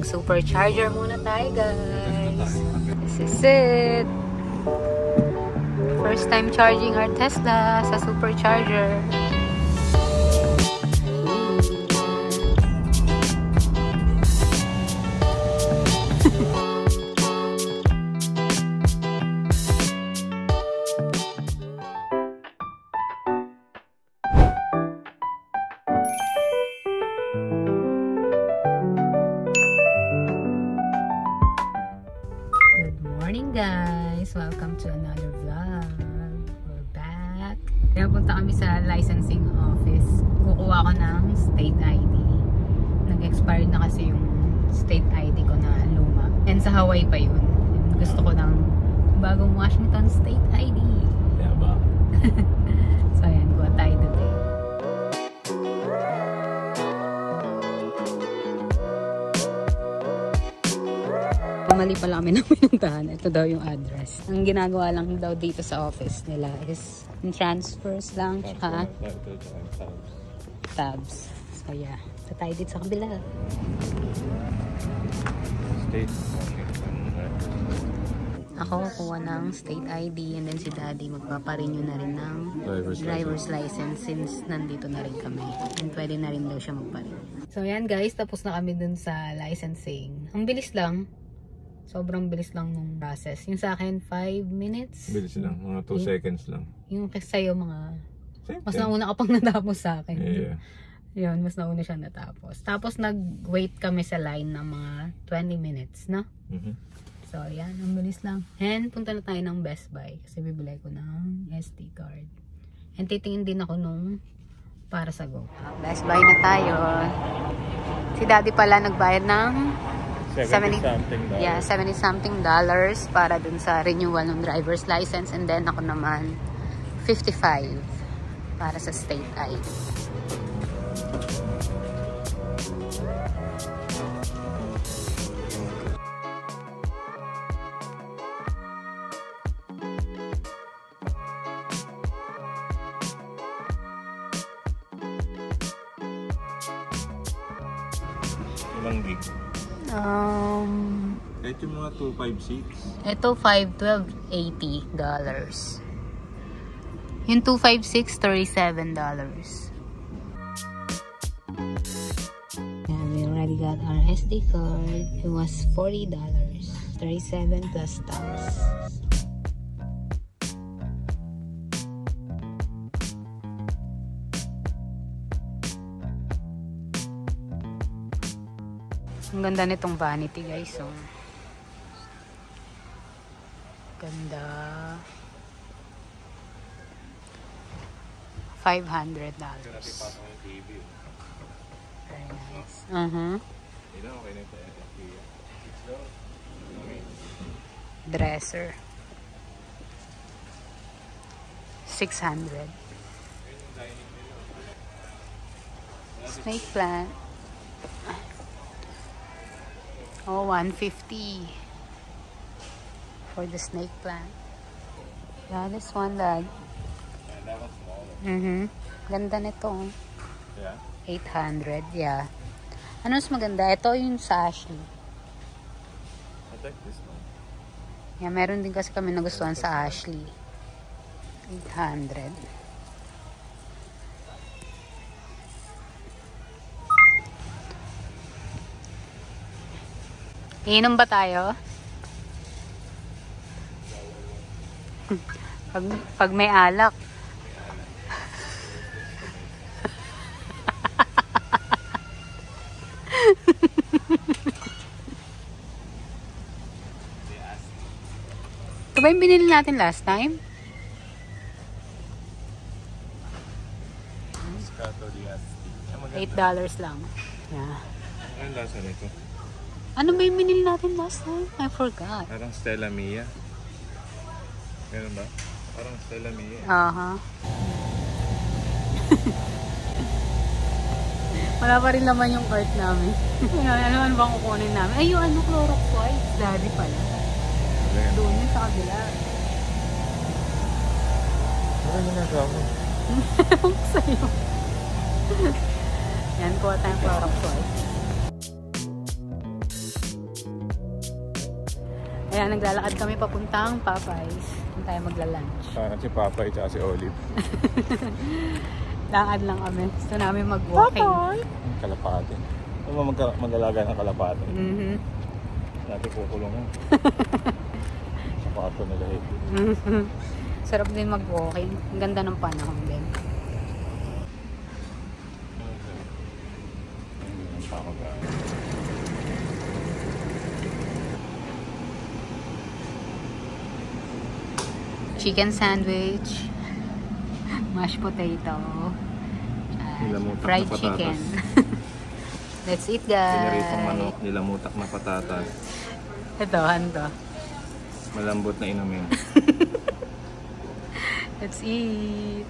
Mag-supercharger muna tayo, guys. This is it. First time charging our Tesla sa supercharger. Morning guys! Welcome to another vlog. We're back. Kaya punta kami sa licensing office. Kukuha ko ng state ID. Nag-expired na kasi yung state ID ko na luma. And sa Hawaii pa yun. And gusto ko ng bagong Washington state ID. Yeah ba? So ayan, kuha tayo today. Mali pala kami ng pinuntahan. Ito daw yung address. Ang ginagawa lang daw dito sa office nila is transfers lang, tsaka tabs. So yeah, ito tayo dito sa kabila. State. Ako kuha ng state ID and then si daddy magpaparenew na rin ng driver's license since nandito na rin kami. And pwede na rin daw siya magparenew. So yan guys, tapos na kami dun sa licensing. Ang bilis lang. Sobrang bilis lang nung process. Yung sa akin, 5 minutes. Bilis lang. Mga 2 seconds lang. Yung sa'yo, mga... Same mas thing. nauna ka pang natapos sa akin. Yeah. Yun, mas nauna siya natapos. Tapos nag-wait kami sa line ng mga 20 minutes, no? So, yan. Ang bilis lang. And punta na tayo ng Best Buy. Kasi bibili ko ng SD card. And titingin din ako nung para sa Go. Best Buy na tayo. Si daddy pala nagbayad ng... 70 something dollars. Yeah, 70 something dollars para dun sa renewal ng driver's license, and then ako naman 55 para sa state ID. Ilang gig? Ito yung mga 256. Ito $512.80. Yung 256 $37. Yeah, we already got our SD card. It was $40. 37 plus tax. Ang ganda nitong vanity guys. So, ganda. $500. Very nice. Dresser. $600. Snake plant. Oh, $150 for the snake plant. Yeah, this one, Dad. Yeah, that was smaller. Ganda nito. Yeah? 800, yeah. Ano mas maganda? Ito yung sa Ashley. I like this one. Yeah, meron din kasi kami nagustuhan sa Ashley. 800. Iinom ba tayo? pag may alak. Ito ba yung binili natin last time? $8 lang. Yeah. Ano lasa nito? Ano ba yung binili natin last time? I forgot. Parang Stella Mia. Ganun ba? Parang Stella Mia. Wala pa rin naman yung cart namin. Ano bang kukunin namin? Ay, yung Clorox wipes. Daddy pala. Doon yun sa kabila. Ano yung ginagawa mo? Sa'yo. Yan, kuha tayong Clorox wipes. Ayan, naglalakad kami papuntang Popeyes. Doon tayo magla-lunch. Si Papa at si Olive. Lakad lang kami. Gusto namin mag-walking. Kalapate. Ano ba mag-alaga ng kalapate? Dati kukulong mo. Sa kwarto nila eh. Sarap din mag-walking. Ang ganda ng panahon din. Chicken sandwich, mashed potato, fried chicken. Let's eat, guys. Pinaritong manok, nilamutak na patatas. Ito, ano? Malambot na inumin. Let's eat.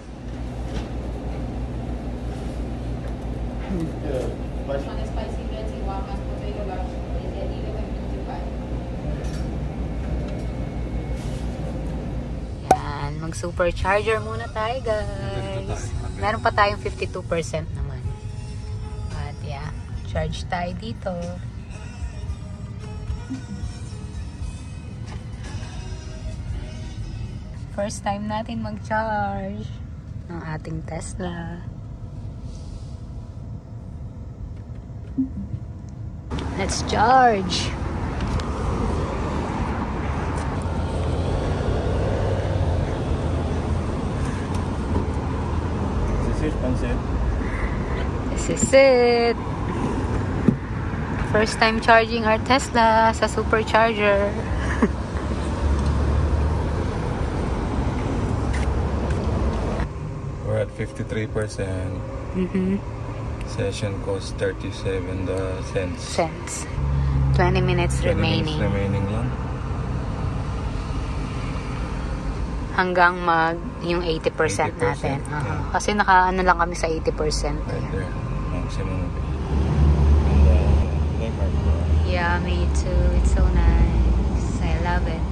Spicy veggie, mashed potato, yan, mag-supercharger muna tayo, guys. Meron pa tayong 52% naman. At yeah, charge tayo dito. First time natin mag-charge ng ating Tesla. Let's charge. This is pansit. This is it. First time charging our Tesla sa supercharger. We're at 53%. Session cost 37 cents. 20 minutes 20 remaining. minutes remaining lang. Hanggang yung 80% natin. 80%, yeah. Kasi naka-ano lang kami sa 80%. Right there. Maximum. Yeah, me too. It's so nice. I love it.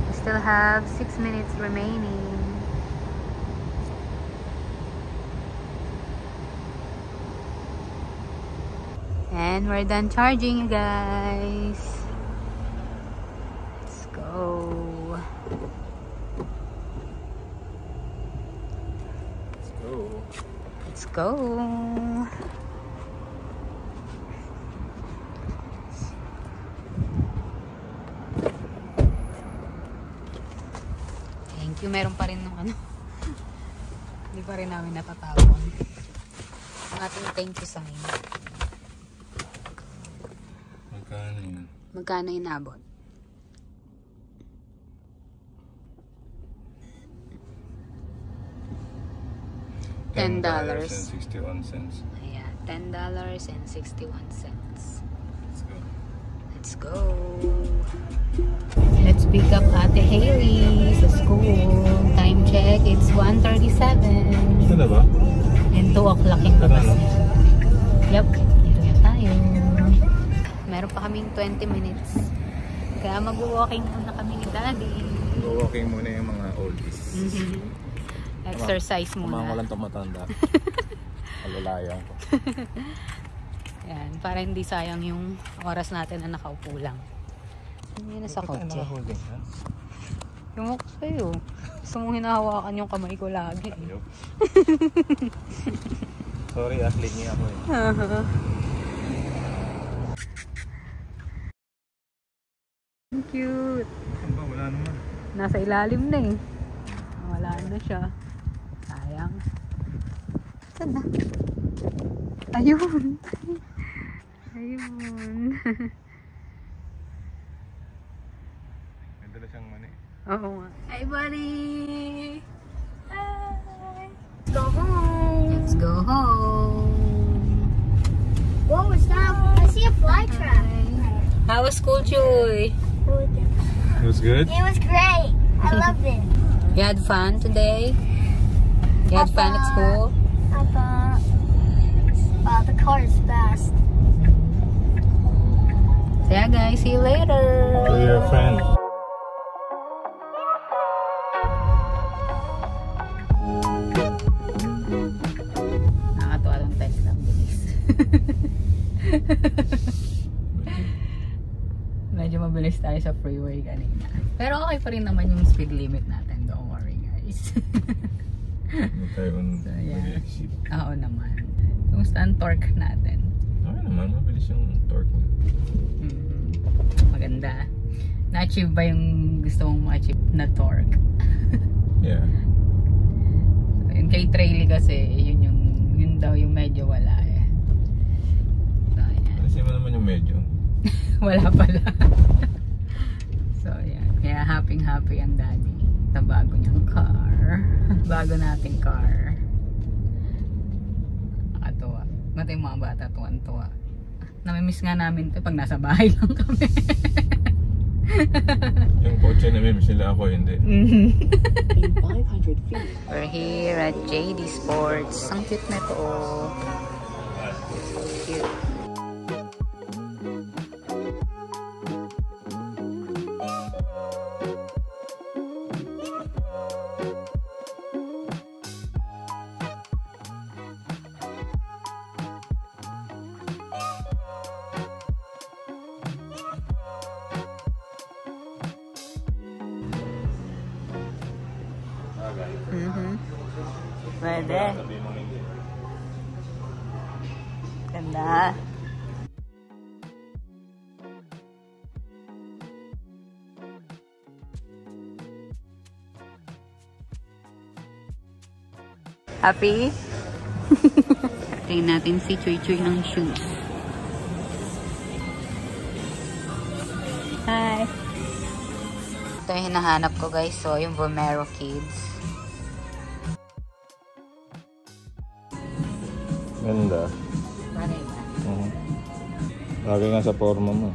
We still have 6 minutes remaining. And we're done charging, you guys. Let's go. Let's go. Thank you. Meron pa rin nung ano. Hindi pa rin namin natatawag. Ang ating thank you sign. Magkano yun? Magkano inabot? $10.61. Ayan, $10.61. Let's go. Let's go. Let's pick up Ate Hailey sa school. Time check, it's 1:37. Ito na ba? And 2 o'clock yung labas niya. Yup, dito na tayo. Meron pa kaming 20 minutes. Kaya mag-walking muna kami ni Daddy. Walking muna yung mga oldies. Exercise muna. Mga walang tumatanda. Alalayan ko. Yan, para hindi sayang yung oras natin na nakaupo lang. Hindi na sa kotse. Yung ako sa'yo. Gusto mong hinahawakan yung kamay ko lagi. Sorry, clingy ako eh. Cute. Wala naman. Nasa ilalim na eh. Wala na siya. Sayang. Saan na? Ayun. Ayun. May dala siyang mani. Oo nga. Hi, buddy! Hi! Let's go home! Let's go home! What was that? I see a fly trap. How was school, Chuy? It was good? It was great. I loved it. You had fun today? You had fun at school? I thought, wow, the car is fast. So yeah, guys, see you later. Tell your friend. Nakakatuwa lang test lang bilis. mabilis tayo sa freeway kanina. Pero okay pa rin naman yung speed limit natin. Don't worry guys. Hindi tayo So, yeah. mag-exit. Oo naman. Kumusta ang torque natin? Okay naman, mabilis yung torque mo. Maganda. Na-achieve ba yung gusto mong ma-achieve na torque? Yeah. So, yung kay Traily kasi, yun daw yung medyo wala eh. So, yan. Alisin mo naman yung medyo. Wala pala. So, yan. Kaya happy ang daddy sa bago niyang car. Bago nating car. Nakatuwa. Mati yung mga bata tuwan-tuwa. Namimiss nga namin ito pag nasa bahay lang kami. Yung kotse na may sila, ako hindi. In 500 feet. We're here at JD Sports. Ang cute na ito. So cute. Pwede. Ganda. Happy? Tingnan natin si Chuy Chuy ng shoes. Hi! Ito yung hinahanap ko guys. So, yung Vomero Kids. Ganda. Bagay ba? Bagay nga sa forma mo.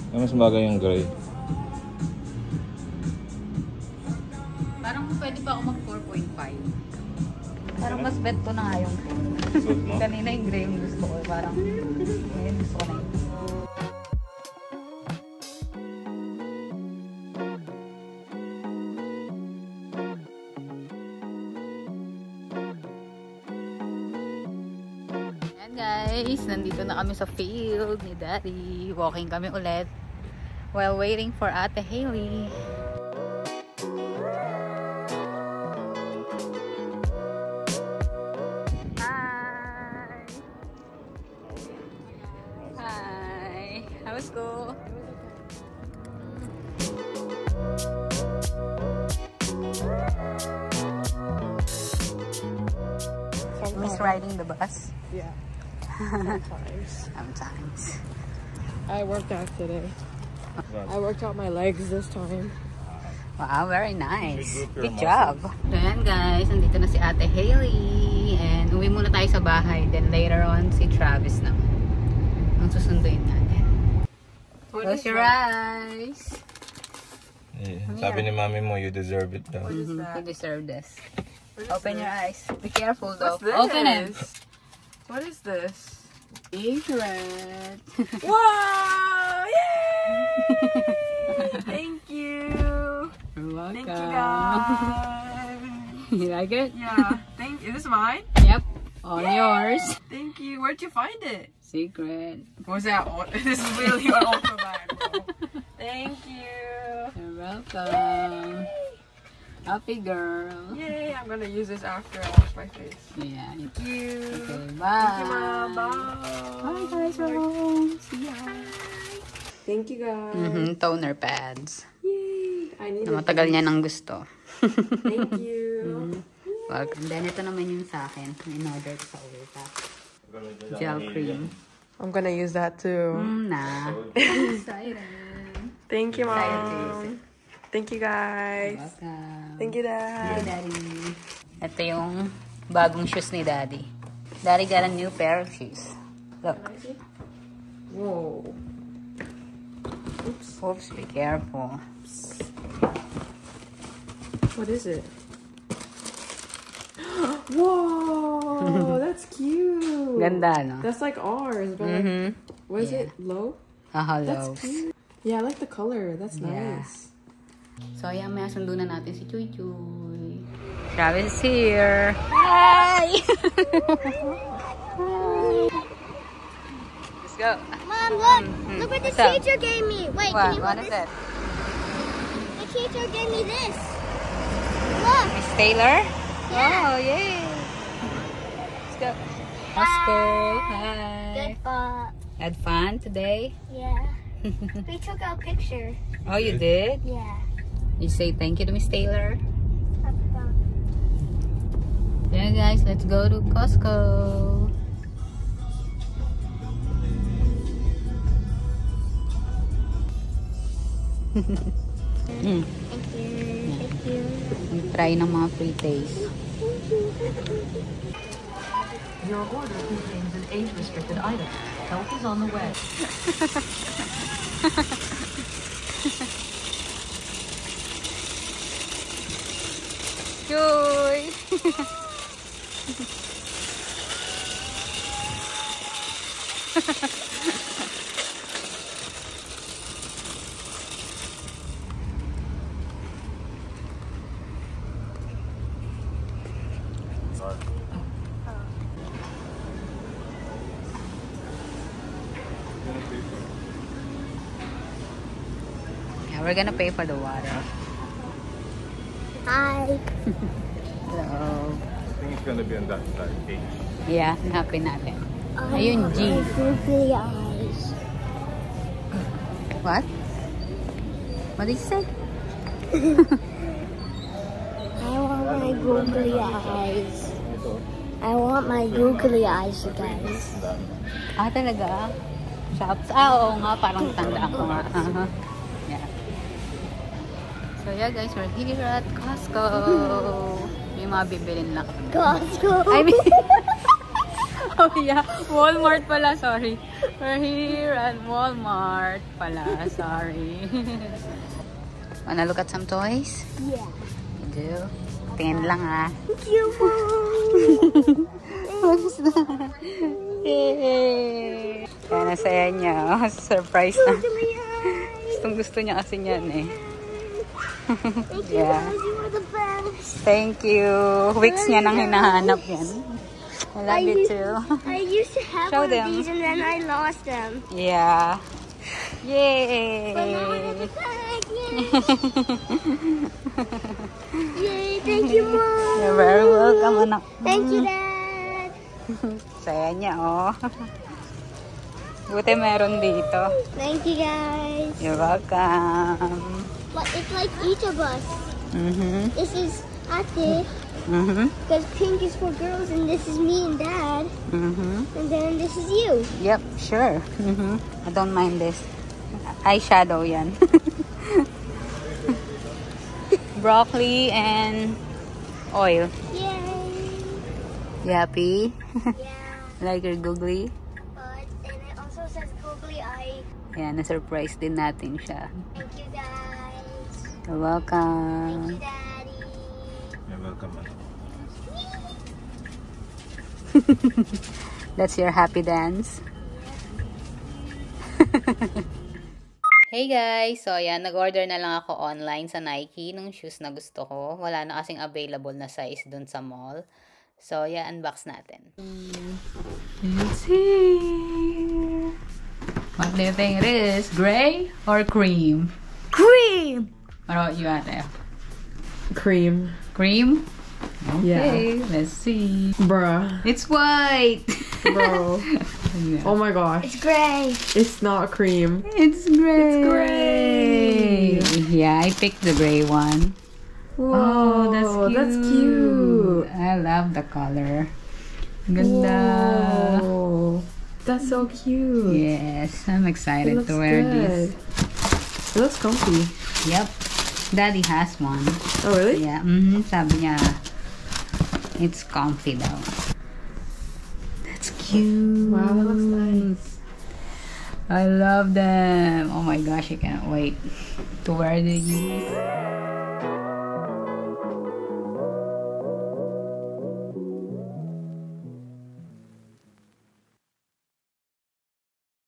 Mas bagay yung gray. Parang pwede pa ako mag 4.5. Parang mas bet ko na nga yung Suit mo? kanina yung gray yung gusto ko. Parang ngayon gusto ko na yung guys, nandito na kami sa field ni Daddy. Walking kami ulit while waiting for Ate Hailey. Hi! Hi! How was school? Miss riding the bus? Yeah. Sometimes. I worked out today. I worked out my legs this time. Wow, very nice. You group your Good job. Ayan guys, nandito na si Ate Hailey. And uwi muna tayo sa bahay. Then later on, si Travis naman. Ang susunduin natin. Close your eyes. Yeah. Sabi ni mami mo, you deserve it daw. You deserve this. Open your eyes. Be careful though. What's this? Open it. What is this? Secret. Wow! Yay! Thank you. You're welcome. Thank you guys. You like it? Yeah. Thank you. Is this mine? Yep. All yours. Thank you. Where'd you find it? Secret. Was that all? This is really an ultra bag, bro. Thank you. You're welcome. Happy girl. Yay! I'm gonna use this after I wash my face. Yeah. Thank you. Okay, bye. Thank you, Mom. Bye. Bye guys. We're home. See ya. Thank you guys. Toner pads. Yay! I need Na matagal niya nang gusto. Thank you. Welcome. Then ito naman yung sa akin. In-order ko sa Ulta. Gel cream. I'm gonna use that too. Nah. Excited. Thank you, Excited to use Mom. Thank you guys. Welcome. Thank you, Dad. Hi, Daddy. Ito yung bagong shoes ni Daddy. Daddy got a new pair of shoes. Look. Whoa. Oops, be careful. What is it? Whoa, that's cute. Ganda, no? That's like ours, but like, what is it? Low? Hello. That's cute. Yeah, I like the color. That's Yeah. nice. So, ayan, may asundo na natin si Chuy Chuy. Travis is here. Hi! Hi! Let's go. Mom, look. Look what the What's up? teacher gave me. Wait, What? can you What hold is this? it? The teacher gave me this. Look. Miss Taylor? Yeah. Oh, yay. Let's go. Let's go. Hi. Good fun. Had fun today? Yeah. We took a picture. Oh, you did? Yeah. You say thank you to Miss Taylor? Yeah, guys, let's go to Costco. Thank you. Thank you. Try ng mga free taste. Your order contains an age-restricted item. Help is on the way. Joy! Yeah, we're gonna pay for the water. Hi. So, I think it's gonna be on that side. H. yeah, hanapin natin. Ayun, G. Googly eyes. What? What did you say? I want my googly eyes. I want my googly eyes, you guys. Ah, talaga? Shops? Ah, oo nga. Parang tandaan ko nga. Yeah. So, yeah guys, we're here at Costco. Yung mga bibilin lang. Costco. I mean, oh yeah, Walmart pala, sorry. We're here at Walmart pala, sorry. Wanna look at some toys? Yeah. You do? Tingin lang ah. Thank you, Mom. What's that? Yay! Kaya nasaya niya. Oh, surprise na. Gustong gusto niya kasi niyan eh. Thank you, Yeah. guys. You are the best. Thank you. Weeks niya nang hinahanap yan. I love you too. I used to have Show one them. of these and then I lost them. Yeah. Yay! But now I have it back. Yay. Yay. Thank you, Mom. You're very welcome, anak. Thank you, Dad. Saya niya, oh. Buti meron dito. Thank you, guys. You're welcome. But it's like each of us. Mm-hmm. This is Ate, Mm-hmm. because pink is for girls, and this is me and Dad, Mm-hmm. and then this is you. Yep, sure. Mm-hmm. I don't mind this. Eyeshadow yan. Broccoli and oil. Yay. You happy? Yeah. Like your googly? And it also says googly eye. Yan, na-surprise din natin siya. Thank you, guys. You're Thank welcome. you, Daddy. You're welcome, man. That's your happy dance. Hey guys! So ayan, nag-order na lang ako online sa Nike ng shoes na gusto ko. Wala na kasing available na size dun sa mall. So yeah, unbox natin. Let's see! What do you think it is? Gray or cream? Cream! What about you, Ate? Cream. Cream? Yeah. Okay, let's see. Bruh. It's white! Bro. Yeah. Oh my gosh. It's gray. It's not cream. It's gray. It's gray. Yeah, I picked the gray one. Whoa, that's cute. I love the color. Ganda. Whoa. That's so cute. Yes, I'm It excited looks to wear good. this. It looks comfy. Yep. Daddy has one. Oh, really? Yeah. Sabi niya, it's comfy daw. That's cute. Wow, that looks nice. I love them. Oh my gosh, I can't wait to wear these.